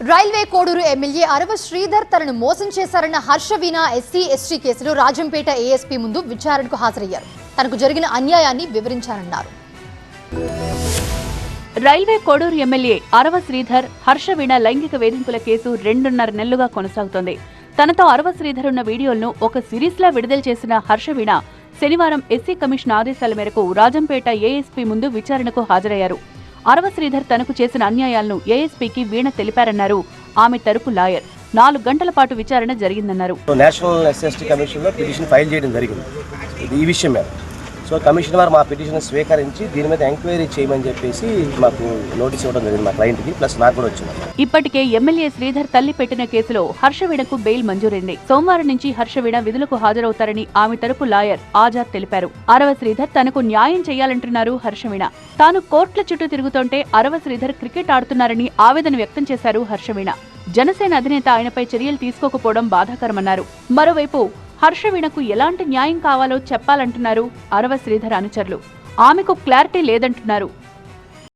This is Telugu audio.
రైల్వే కోడూరు ఎమ్మెల్యే అరవ శ్రీధర్ తనను మోసం చేశారన్న హర్షవీణ ఎస్సీ ఎస్టీ కేసులో రాజంపేట ఏఎస్పీ ముందు విచారణకు హాజరయ్యారు. తనకు జరిగిన అన్యాయాన్ని వివరించారన్నారు. రైల్వే కోడూరు ఎమ్మెల్యే అరవ శ్రీధర్ హర్షవీణ లైంగిక వేధింపుల కేసు 2.5 నెలలుగా కొనసాగుతోంది. తనతో అరవ శ్రీధర్ ఉన్న వీడియోలను ఒక సిరీస్లా విడుదల చేసిన హర్షవీణ శనివారం ఎస్సీ కమిషన్ ఆదేశాల మేరకు రాజంపేట ఏఎస్పీ ముందు విచారణకు హాజరయ్యారు. అరవ శ్రీధర్ తనకు చేసిన అన్యాయాలను ఏఎస్పీకి వీణ తెలిపారన్నారు ఆమె తరపు లాయర్. 4 గంటల పాటు విచారణ జరిగిందన్నారు. నేషనల్ ఎస్సీ కమిషన్లో పిటిషన్ ఫైల్ చేయడం జరిగింది ఈ విషయం మీద. సో కమిషన్ వారు మా పిటిషన్ స్వీకరించి దీని మీద ఎంక్వైరీ చేయమని చెప్పేసి మాకు నోటీస్ ఇవ్వడం జరిగింది మా క్లయింట్కి, ప్లస్ నాకు కూడా వచ్చింది. ఇప్పటికే ఎమ్మెల్యే శ్రీధర్ తల్లి పెట్టిన కేసులో హర్షవీణకు బెయిల్ మంజూరైంది. సోమవారం నుంచి హర్షవీణ విధులకు హాజరవుతారని ఆమె తరపు లాయర్ ఆజాద్ తెలిపారు. అరవ శ్రీధర్ తనకు న్యాయం చేయాలంటున్నారు హర్షవీణ. తాను కోర్టుల చుట్టూ తిరుగుతుంటే అరవ శ్రీధర్ క్రికెట్ ఆడుతున్నారని ఆవేదన వ్యక్తం చేశారు హర్షవీణ. జనసేన అధినేత ఆయనపై చర్యలు తీసుకోకపోవడం బాధాకరమన్నారు. మరోవైపు హర్షవీణకు ఎలాంటి న్యాయం కావాలో చెప్పాలంటున్నారు అరవ శ్రీధర్ అనుచరులు. ఆమెకు క్లారిటీ లేదంటున్నారు.